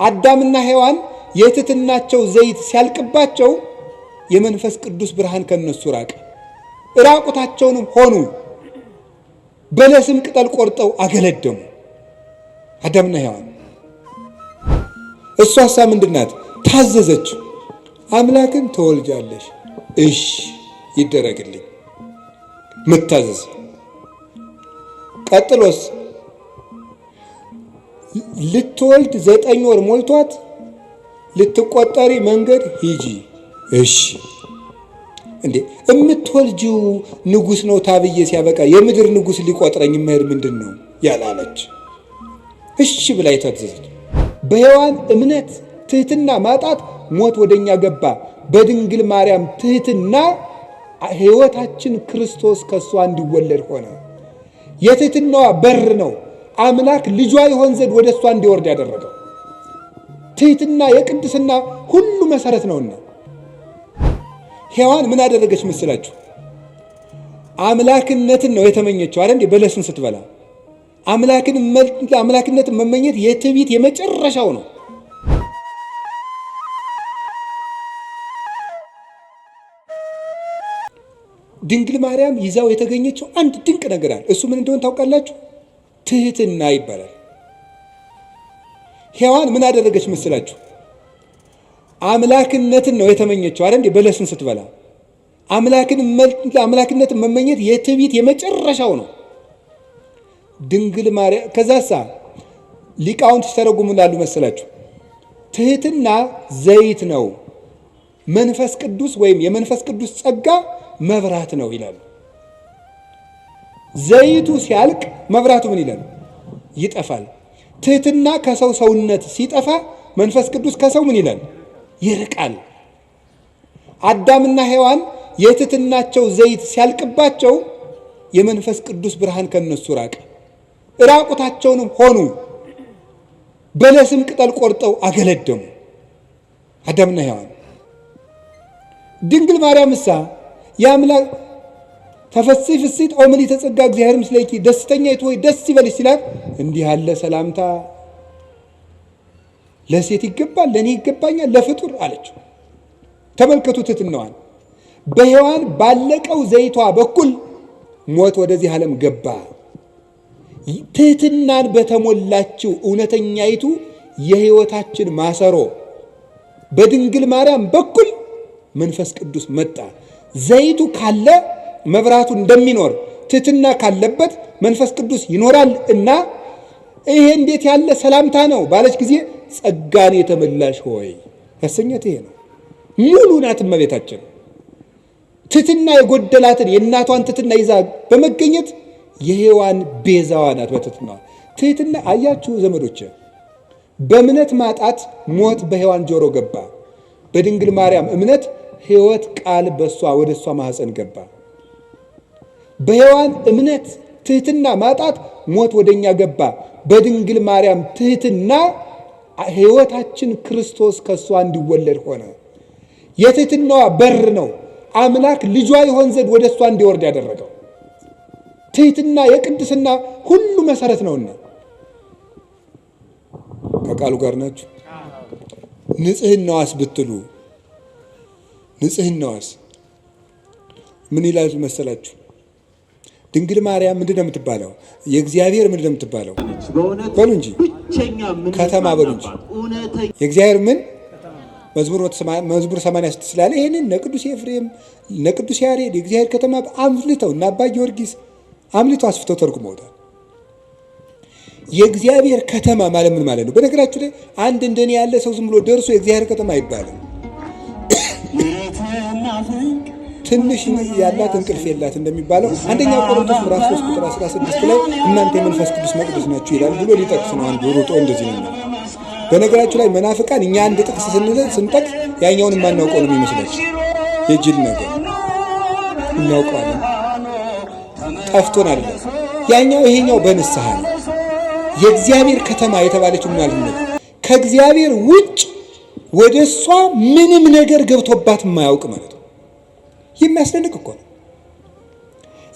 አዳምና ሔዋን የትሕትናቸው ዘይት ሲያልቅባቸው የመንፈስ ቅዱስ ብርሃን ከነሱ ራቀ። ራቁታቸውንም ሆኑ። በለስም ቅጠል ቆርጠው አገለደሙ። አዳምና ሔዋን እሷሳ ምንድናት? ታዘዘች። አምላክን ትወልጃለሽ፣ እሺ ይደረግልኝ። መታዘዝ። ቀጥሎስ ልትወልድ 9 ወር ሞልቷት ልትቆጠሪ መንገድ ሂጂ፣ እሺ። እንዴ እምትወልጂው ንጉሥ ነው ታብዬ ሲያበቃ የምድር ንጉሥ ሊቆጥረኝ መሄድ ምንድን ነው ያላለች? እሺ ብላ የታዘዘች። በሔዋን እምነት ትሕትና ማጣት ሞት ወደኛ ገባ። በድንግል ማርያም ትሕትና ሕይወታችን ክርስቶስ ከእሷ እንዲወለድ ሆነ። የትሕትናዋ በር ነው አምላክ ልጇ ይሆን ዘንድ ወደ እሷ እንዲወርድ ያደረገው። ትሕትና የቅድስና ሁሉ መሰረት ነውና ሔዋን ምን አደረገች መስላችሁ? አምላክነትን ነው የተመኘችው አይደል? በለስን ስትበላ አምላክነትን መመኘት የትዕቢት የመጨረሻው ነው። ድንግል ማርያም ይዛው የተገኘችው አንድ ድንቅ ነገር አለ። እሱ ምን እንደሆነ ታውቃላችሁ? ትሕትና ይባላል። ሔዋን ምን አደረገች መስላችሁ? አምላክነትን ነው የተመኘችው አይደል? በለስን ስትበላ አምላክነትን መመኘት የትዕቢት የመጨረሻው ነው። ድንግል ማርያም ከዛሳ ሊቃውንት ሲተረጉሙ እንዳሉ መሰላችሁ? ትሕትና ዘይት ነው፣ መንፈስ ቅዱስ ወይም የመንፈስ ቅዱስ ጸጋ መብራት ነው ይላሉ። ዘይቱ ሲያልቅ መብራቱ ምን ይላል? ይጠፋል። ትሕትና ከሰው ሰውነት ሲጠፋ መንፈስ ቅዱስ ከሰው ምን ይላል? ይርቃል። አዳምና ሔዋን የትሕትናቸው ዘይት ሲያልቅባቸው የመንፈስ ቅዱስ ብርሃን ከነሱ ራቀ። ራቁታቸውንም ሆኑ። በለስም ቅጠል ቆርጠው አገለደሙ። አዳምና ሔዋን። ድንግል ማርያምሳ የአምላክ ተፈሥሒ ፍሥሕት ኦ ምልዕተ ጸጋ እግዚአብሔር ምስሌኪ ደስተኛይቱ ሆይ ደስ ይበልሽ ሲላት እንዲህ ያለ ሰላምታ ለሴት ይገባል፣ ለእኔ ይገባኛል፣ ለፍጡር አለችው። ተመልከቱ ትሕትናዋን። በሔዋን ባለቀው ዘይቷ በኩል ሞት ወደዚህ ዓለም ገባ። ትሕትናን በተሞላችው እውነተኛይቱ የሕይወታችን ማሰሮ በድንግል ማርያም በኩል መንፈስ ቅዱስ መጣ። ዘይቱ ካለ መብራቱ እንደሚኖር ትሕትና ካለበት መንፈስ ቅዱስ ይኖራል እና ይሄ እንዴት ያለ ሰላምታ ነው ባለች ጊዜ ጸጋን የተመላሽ ሆይ ያሰኘት ይሄ ነው። ሙሉ ናት እመቤታችን። ትሕትና የጎደላትን የእናቷን ትሕትና ይዛ በመገኘት የሔዋን ቤዛዋ ናት። በትሕትናዋ ትሕትና አያችሁ ዘመዶች፣ በእምነት ማጣት ሞት በሔዋን ጆሮ ገባ። በድንግል ማርያም እምነት ሕይወት ቃል በሷ ወደ እሷ ማኅፀን ገባ። በሔዋን እምነት ትሕትና ማጣት ሞት ወደኛ ገባ። በድንግል ማርያም ትሕትና ሕይወታችን ክርስቶስ ከእሷ እንዲወለድ ሆነ። የትሕትናዋ በር ነው አምላክ ልጇ ይሆን ዘንድ ወደ እሷ እንዲወርድ ያደረገው። ትሕትና የቅድስና ሁሉ መሰረት ነውና ከቃሉ ጋር ናችሁ። ንጽሕናዋስ ብትሉ ንጽሕናዋስ ምን ይላል መሰላችሁ? ድንግል ማርያም ምንድን ነው የምትባለው? የእግዚአብሔር ምንድን ነው የምትባለው? በሉ እንጂ ከተማ በሉ እንጂ የእግዚአብሔር ምን መዝሙር 86 ስላለ ይህንን ነቅዱስ ኤፍሬም ነቅዱስ ያሬድ የእግዚአብሔር ከተማ አምልተው እና አባ ጊዮርጊስ አምልተው አስፍተው ተርጉመውታል። የእግዚአብሔር ከተማ ማለት ምን ማለት ነው? በነገራችሁ ላይ አንድ እንደኔ ያለ ሰው ዝም ብሎ ደርሶ የእግዚአብሔር ከተማ አይባልም። ትንሽ ያላት እንቅልፍ የላት እንደሚባለው አንደኛ ቆሮንቶስ ምዕራፍ 3 ቁጥር 16 ላይ እናንተ የመንፈስ ቅዱስ መቅደስ ናችሁ ይላል ብሎ ሊጠቅስ ነው። አንዱ ሩጦ እንደዚህ ነው። በነገራችሁ ላይ መናፍቃን እኛ አንድ ጥቅስ ስንጠቅስ ያኛውን የማናውቀው ነው የሚመስላችሁ። የጅል ነገር እናውቀዋለን፣ ጠፍቶን አይደለም። ያኛው ይሄኛው በንስሐ ነው። የእግዚአብሔር ከተማ የተባለችው ማለት ነው ከእግዚአብሔር ውጭ ወደ እሷ ምንም ነገር ገብቶባት የማያውቅ ማለት ነው። የሚያስደንቅ እኮ ነው።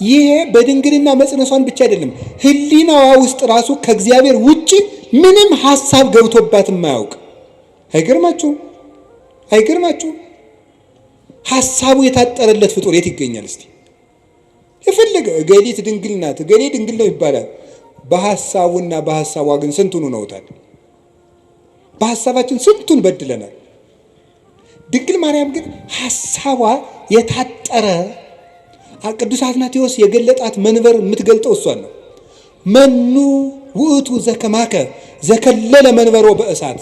ይሄ በድንግልና መጽነሷን ብቻ አይደለም፣ ሕሊናዋ ውስጥ ራሱ ከእግዚአብሔር ውጭ ምንም ሐሳብ ገብቶባት የማያውቅ አይገርማችሁም? አይገርማችሁም? ሐሳቡ የታጠረለት ፍጡር የት ይገኛል? እስቲ የፈለገ እገሊት ድንግል ናት፣ እገሌ ድንግል ነው ይባላል። በሐሳቡና በሐሳቧ ግን ስንቱን ነውታል? በሐሳባችን ስንቱን በድለናል። ድንግል ማርያም ግን ሐሳቧ የታጠረ ቅዱስ አትናቴዎስ የገለጣት መንበር የምትገልጠው እሷን ነው። መኑ ውእቱ ዘከማከ ዘከለለ መንበሮ በእሳት፣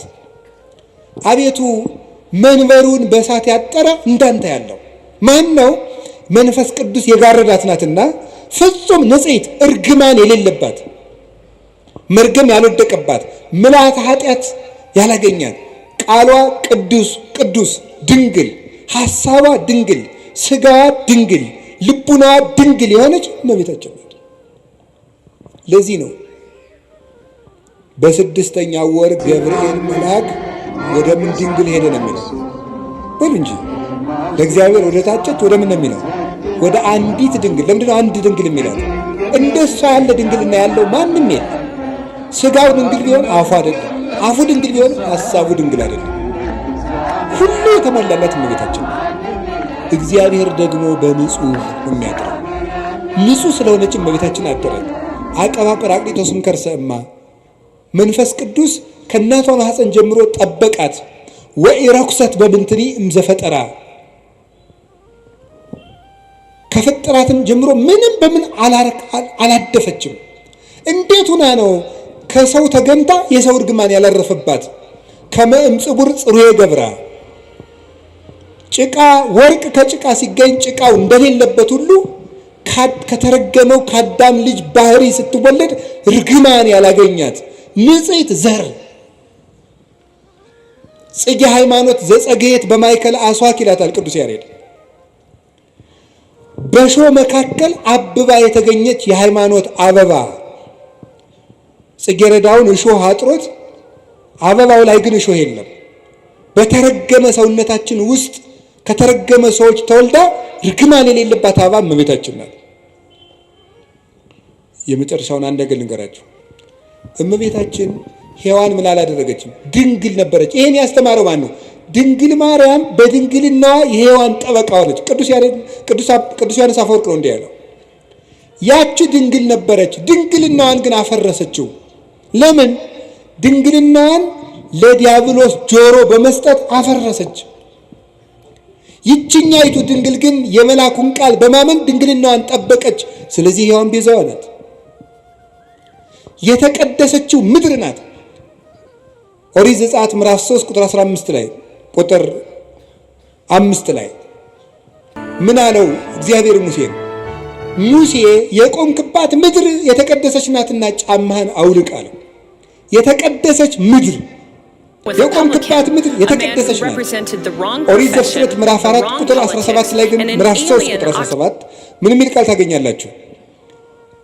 አቤቱ መንበሩን በእሳት ያጠረ እንዳንተ ያለው ማን ነው? መንፈስ ቅዱስ የጋረዳት ናትና ፍጹም ንጽሕት እርግማን የሌለባት መርገም ያልወደቀባት ምልዓተ ኃጢአት ያላገኛት ቃሏ ቅዱስ ቅዱስ ድንግል፣ ሐሳቧ ድንግል፣ ሥጋዋ ድንግል፣ ልቡናዋ ድንግል የሆነች እመቤታችን ናት። ለዚህ ነው በስድስተኛው ወር ገብርኤል መልአክ ወደ ምን ድንግል ሄደ ነው የሚለው። በሉ እንጂ ለእግዚአብሔር ወደ ታጨች ወደ ምን ነው የሚለው? ወደ አንዲት ድንግል። ለምንድን ነው አንድ ድንግል የሚላት? እንደሷ ያለ ድንግልና ያለው ማንም የለም። ሥጋው ድንግል ቢሆን አፉ አይደለም፣ አፉ ድንግል ቢሆን ሐሳቡ ድንግል አይደለም። ሁሉ የተሞላላት እመቤታችን። እግዚአብሔር ደግሞ በንጹህ የሚያድረው ንጹህ ስለሆነች እመቤታችን አደረች። አቀባ ጰራቅሊጦስም ከርሰ እማ መንፈስ ቅዱስ ከእናቷ ማኅፀን ጀምሮ ጠበቃት። ወኢረኩሰት በምንትኒ እምዘፈጠራ ከፈጠራትም ጀምሮ ምንም በምን አላደፈችም። እንዴት ሆና ነው ከሰው ተገንታ የሰው እርግማን ያላረፈባት? ከመእምጽቡር ጽሩየ ገብራ ጭቃ ወርቅ ከጭቃ ሲገኝ ጭቃው እንደሌለበት ሁሉ ከተረገመው ከአዳም ልጅ ባህሪ ስትወለድ እርግማን ያላገኛት ንጽሕት ዘር ጽጌ ሃይማኖት ዘጸገየት በማይከል አስዋክ ይላታል ቅዱስ ያሬድ። በእሾህ መካከል አብባ የተገኘች የሃይማኖት አበባ። ጽጌረዳውን እሾህ አጥሮት አበባው ላይ ግን እሾህ የለም። በተረገመ ሰውነታችን ውስጥ ከተረገመ ሰዎች ተወልዳ ርግማን የሌለባት አበባ እመቤታችን ናት። የመጨረሻውን አንድ ነገር ልንገራችሁ። እመቤታችን ሔዋን ምን አላደረገችም? ድንግል ነበረች። ይሄን ያስተማረው ማን ነው? ድንግል ማርያም በድንግልናዋ የሔዋን ጠበቃ ሆነች። ቅዱስ ዮሐንስ አፈወርቅ ነው እንዲህ ያለው። ያቺ ድንግል ነበረች፣ ድንግልናዋን ግን አፈረሰችው። ለምን? ድንግልናዋን ለዲያብሎስ ጆሮ በመስጠት አፈረሰች። ይችኛይቱ ድንግል ግን የመልአኩን ቃል በማመን ድንግልናዋን ጠበቀች። ስለዚህ ሔዋን ቤዛዋ ናት። የተቀደሰችው ምድር ናት። ኦሪት ዘጸአት ምዕራፍ 3 ቁጥር 15 ላይ ቁጥር 5 ላይ ምን አለው እግዚአብሔር ሙሴን? ሙሴ የቆምክባት ምድር የተቀደሰች ናትና ጫማህን አውልቅ አለው። የተቀደሰች ምድር የቆምክባት ምድር የተቀደሰች ናት። ኦሪት ዘፍጥረት ምዕራፍ 4 ቁጥር 17 ላይ ግን ምዕራፍ 3 ቁጥር 17 ምን የሚል ቃል ታገኛላችሁ?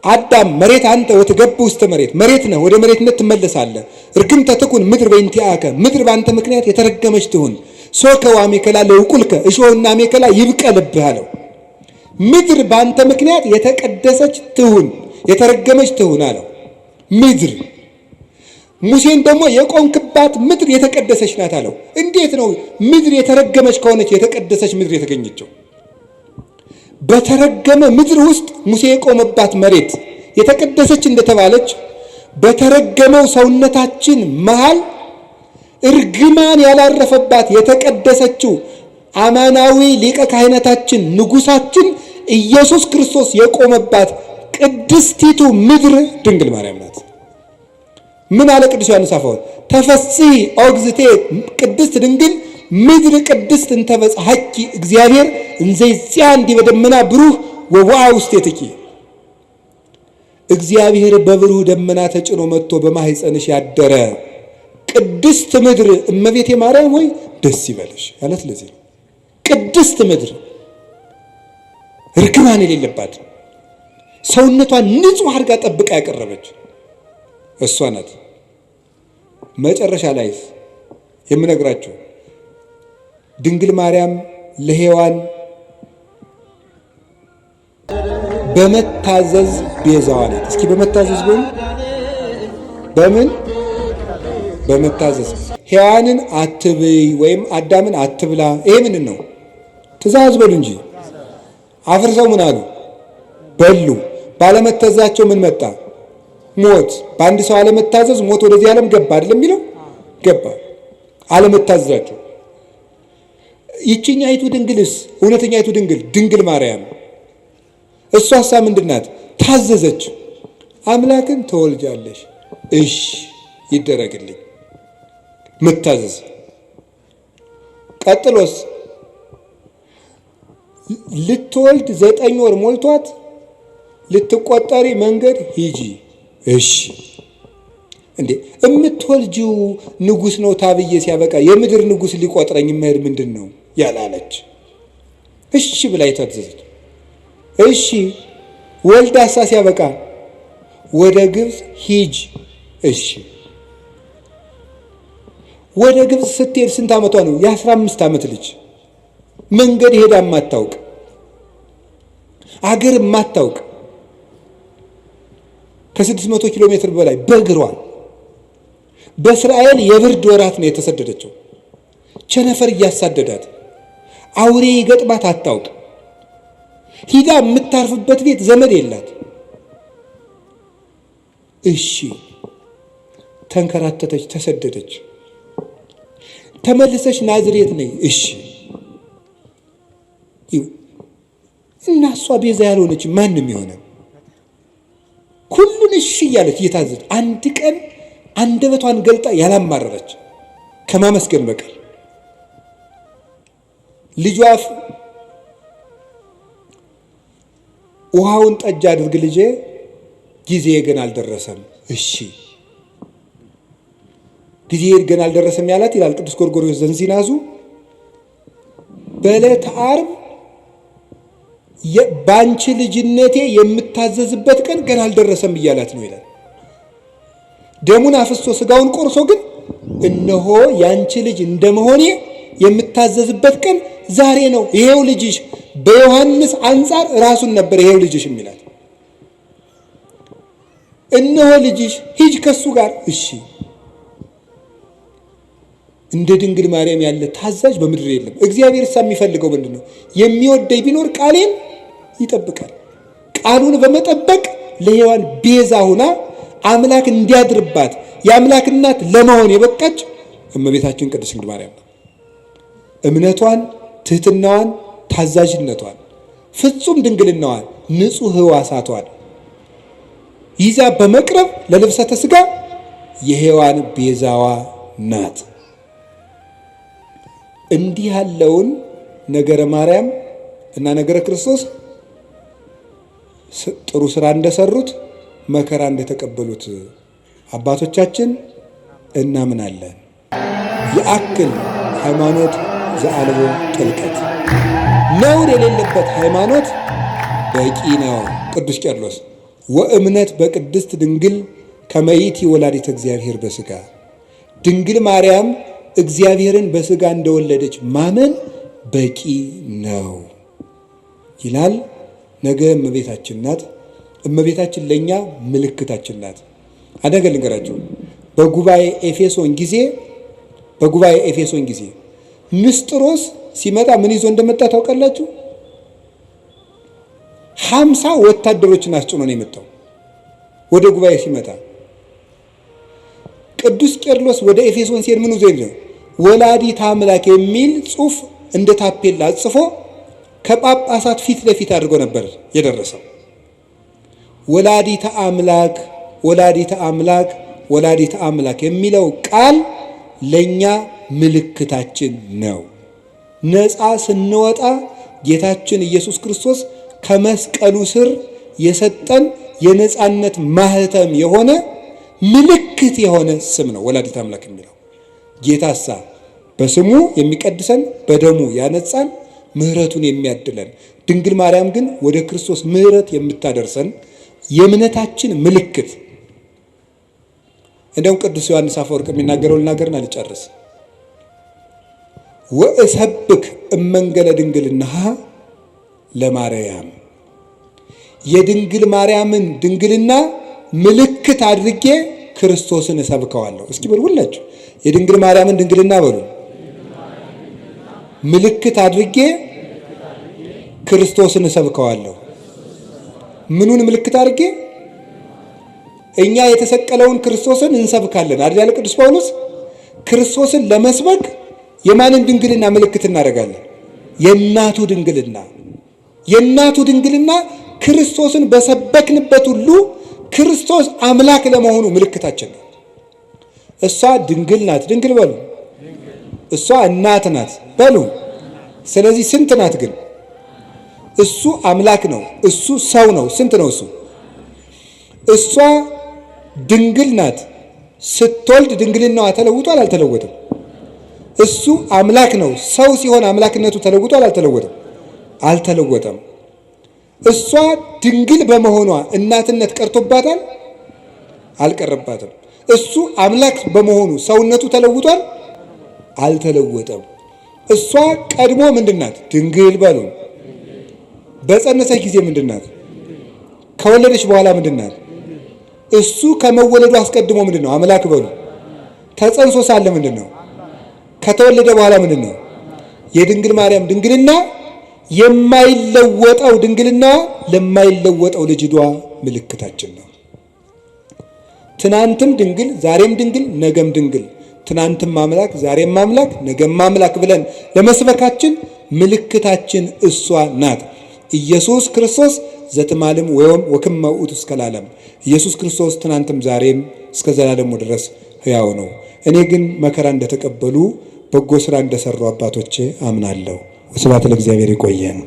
አዳም መሬት አንተ ወትገብ ውስተ መሬት፣ መሬት ነህ ወደ መሬትነት ትመለሳለህ። እርግምተ ትኩን ምድር በእንቲአከ፣ ምድር በአንተ ምክንያት የተረገመች ትሁን። ሶከ ወአሜከላ ለውቁልከ፣ እሾህና አሜከላ ይብቀልብህ አለው። ምድር በአንተ ምክንያት የተቀደሰች ትሁን፣ የተረገመች ትሁን አለው። ምድር ሙሴን ደግሞ የቆምክባት ምድር የተቀደሰች ናት አለው። እንዴት ነው ምድር የተረገመች ከሆነች የተቀደሰች ምድር የተገኘችው? በተረገመ ምድር ውስጥ ሙሴ የቆመባት መሬት የተቀደሰች እንደተባለች በተረገመው ሰውነታችን መሃል እርግማን ያላረፈባት የተቀደሰችው አማናዊ ሊቀ ካህናታችን ንጉሳችን ኢየሱስ ክርስቶስ የቆመባት ቅድስቲቱ ምድር ድንግል ማርያም ናት። ምን አለ ቅዱስ ዮሐንስ አፈወርቅ? ተፈሥሒ ኦግዝቴ ቅድስት ድንግል ምድር ቅድስት እንተበጽሐኪ እግዚአብሔር እንዘይዚያ እንዲህ በደመና ብሩህ ወውአ ውስቴትኪ። እግዚአብሔር በብሩህ ደመና ተጭኖ መጥቶ በማኅፀንሽ ያደረ ቅድስት ምድር እመቤቴ ማርያም ሆይ ደስ ይበልሽ ያለት ለዚህ ነው። ቅድስት ምድር ርግማን የሌለባት ሰውነቷን ንጹሕ አድርጋ ጠብቃ ያቀረበች እሷ ናት። መጨረሻ ላይ የምነግራችሁ ድንግል ማርያም ለሔዋን በመታዘዝ ቤዛዋ ናት። እስኪ በመታዘዝ በምን በመታዘዝ ሔዋንን አትብይ ወይም አዳምን አትብላ። ይሄ ምንድን ነው? ትእዛዝ በሉ እንጂ አፍርሰው ምን አሉ? በሉ። ባለመታዘዛቸው ምን መጣ? ሞት። በአንድ ሰው አለመታዘዝ ሞት ወደዚህ ዓለም ገባ አይደለም የሚለው? ገባ። አለመታዘዛቸው። ይችኛይቱ ድንግልስ እውነተኛይቱ ድንግል ማርያም እሷሳ ምንድናት? ታዘዘች። አምላክን ተወልጃለሽ፣ እሺ ይደረግልኝ። ምታዘዝ። ቀጥሎስ ልትወልድ 9 ወር ሞልቷት ልትቆጠሪ መንገድ ሂጂ፣ እሺ። እንዴ እምትወልጂው ንጉሥ ነው ታብዬ ሲያበቃ የምድር ንጉሥ ሊቆጥረኝ መሄድ ምንድን ነው ያላለች? እሺ ብላ የታዘዘች። እሺ ወልዳሳ ሲያበቃ ወደ ግብፅ ሂጅ፣ እሺ። ወደ ግብፅ ስትሄድ ስንት ዓመቷ ነው? የ15 ዓመት ልጅ መንገድ ሄዳ የማታውቅ አገር የማታውቅ ከ600 ኪሎ ሜትር በላይ በእግሯ በእስራኤል የብርድ ወራት ነው የተሰደደችው። ቸነፈር እያሳደዳት አውሬ ይገጥማት አታውቅ። ሂዳ የምታርፍበት ቤት ዘመድ የላት። እሺ ተንከራተተች፣ ተሰደደች። ተመልሰች ናዝሬት ነኝ፣ እሺ። እና እሷ ቤዛ ያልሆነች ማንም የሆነ ሁሉን እሺ እያለች እየታዘዘች አንድ ቀን አንደበቷን ገልጣ ያላማረረች ከማመስገን በቀር ልጇ ውሃውን ጠጅ አድርግ ልጄ፣ ጊዜ ገና አልደረሰም፣ እሺ። ጊዜ ገና አልደረሰም ያላት ይላል ቅዱስ ጎርጎርዮስ ዘንዚናዙ በዕለተ ዓርብ ባንቺ ልጅነቴ የምታዘዝበት ቀን ገና አልደረሰም እያላት ነው ይላል። ደሙን አፍሶ ስጋውን ቆርሶ ግን እነሆ ያንቺ ልጅ እንደመሆኔ የምታዘዝበት ቀን ዛሬ ነው፣ ይሄው ልጅሽ። በዮሐንስ አንጻር ራሱን ነበር ይሄው ልጅሽ የሚላት። እነሆ ልጅሽ፣ ሂጅ ከሱ ጋር፣ እሺ። እንደ ድንግል ማርያም ያለ ታዛዥ በምድር የለም። እግዚአብሔር እሳ የሚፈልገው ምንድን ነው? የሚወደኝ ቢኖር ቃሌን ይጠብቃል። ቃሉን በመጠበቅ ለሔዋን ቤዛ ሁና አምላክ እንዲያድርባት የአምላክ እናት ለመሆን የበቃች እመቤታችን ቅድስት ድንግል ማርያም ነው። እምነቷን፣ ትህትናዋን፣ ታዛዥነቷን፣ ፍጹም ድንግልናዋን፣ ንጹሕ ሕዋሳቷን ይዛ በመቅረብ ለልብሰተ ሥጋ የሔዋን ቤዛዋ ናት። እንዲህ ያለውን ነገረ ማርያም እና ነገረ ክርስቶስ ጥሩ ስራ እንደሰሩት መከራ እንደተቀበሉት አባቶቻችን እናምናለን። የአክል ሃይማኖት ዘአልቦ ጥልቀት፣ ነውር የሌለበት ሃይማኖት በቂ ነው። ቅዱስ ቄርሎስ ወእምነት በቅድስት ድንግል ከመይእቲ ወላዲተ እግዚአብሔር በሥጋ፣ ድንግል ማርያም እግዚአብሔርን በሥጋ እንደወለደች ማመን በቂ ነው ይላል። ነገ እመቤታችን ናት። እመቤታችን ለእኛ ምልክታችን ናት። አንድ ነገር ልንገራችሁ። በጉባኤ ኤፌሶን ጊዜ ንስጥሮስ ሲመጣ ምን ይዞ እንደመጣ ታውቃላችሁ? 50 ወታደሮችን አስጭኖ ነው የመጣው። ወደ ጉባኤ ሲመጣ ቅዱስ ቄርሎስ ወደ ኤፌሶን ሲሄድ ምን ይዞ ነው? ወላዲተ አምላክ የሚል ጽሑፍ እንደ ታፔላ ጽፎ ከጳጳሳት ፊት ለፊት አድርጎ ነበር የደረሰው። ወላዲተ አምላክ ወላዲተ አምላክ ወላዲተ አምላክ የሚለው ቃል ለኛ ምልክታችን ነው። ነፃ ስንወጣ ጌታችን ኢየሱስ ክርስቶስ ከመስቀሉ ስር የሰጠን የነፃነት ማህተም የሆነ ምልክት የሆነ ስም ነው ወላዲተ አምላክ የሚለው። ጌታሳ በስሙ የሚቀድሰን በደሙ ያነጻን ምሕረቱን የሚያድለን፣ ድንግል ማርያም ግን ወደ ክርስቶስ ምሕረት የምታደርሰን የእምነታችን ምልክት። እንደውም ቅዱስ ዮሐንስ አፈወርቅ የሚናገረው ልናገርና ልጨርስ። ወእሰብክ እመንገለ ድንግልናሃ ለማርያም፣ የድንግል ማርያምን ድንግልና ምልክት አድርጌ ክርስቶስን እሰብከዋለሁ። እስኪ በሉ ሁላችሁ የድንግል ማርያምን ድንግልና በሉ ምልክት አድርጌ ክርስቶስን እሰብከዋለሁ። ምኑን ምልክት አድርጌ? እኛ የተሰቀለውን ክርስቶስን እንሰብካለን አይደል? ቅዱስ ጳውሎስ ክርስቶስን ለመስበክ የማንን ድንግልና ምልክት እናደርጋለን? የእናቱ ድንግልና። የእናቱ ድንግልና ክርስቶስን በሰበክንበት ሁሉ ክርስቶስ አምላክ ለመሆኑ ምልክታችን ነው። እሷ ድንግል ናት፣ ድንግል በሉ። እሷ እናት ናት በሉ። ስለዚህ ስንት ናት ግን? እሱ አምላክ ነው፣ እሱ ሰው ነው። ስንት ነው እሱ? እሷ ድንግል ናት። ስትወልድ ድንግልናዋ ተለውጧል አልተለወጠም? እሱ አምላክ ነው። ሰው ሲሆን አምላክነቱ ተለውጧል አልተለወጠም? አልተለወጠም። እሷ ድንግል በመሆኗ እናትነት ቀርቶባታል አልቀረባትም? እሱ አምላክ በመሆኑ ሰውነቱ ተለውጧል አልተለወጠም? እሷ ቀድሞ ምንድናት? ድንግል በሉ። በጸነሰች ጊዜ ምንድናት? ከወለደች በኋላ ምንድናት? እሱ ከመወለዱ አስቀድሞ ምንድነው? አምላክ በሉ። ተጸንሶ ሳለ ምንድነው? ከተወለደ በኋላ ምንድነው? የድንግል ማርያም ድንግልና የማይለወጠው ድንግልና ለማይለወጠው ልጅዷ ምልክታችን ነው። ትናንትም ድንግል ዛሬም ድንግል ነገም ድንግል፣ ትናንትም አምላክ ዛሬም አምላክ ነገም አምላክ ብለን ለመስበካችን ምልክታችን እሷ ናት። ኢየሱስ ክርስቶስ ዘትማልም ወክመ ውእቱ እስከ ለዓለም። ኢየሱስ ክርስቶስ ትናንትም ዛሬም እስከ ዘላለሙ ድረስ ሕያው ነው። እኔ ግን መከራ እንደተቀበሉ በጎ ሥራ እንደሰሩ አባቶቼ አምናለሁ። ወስብሐት ለእግዚአብሔር። ይቆየን።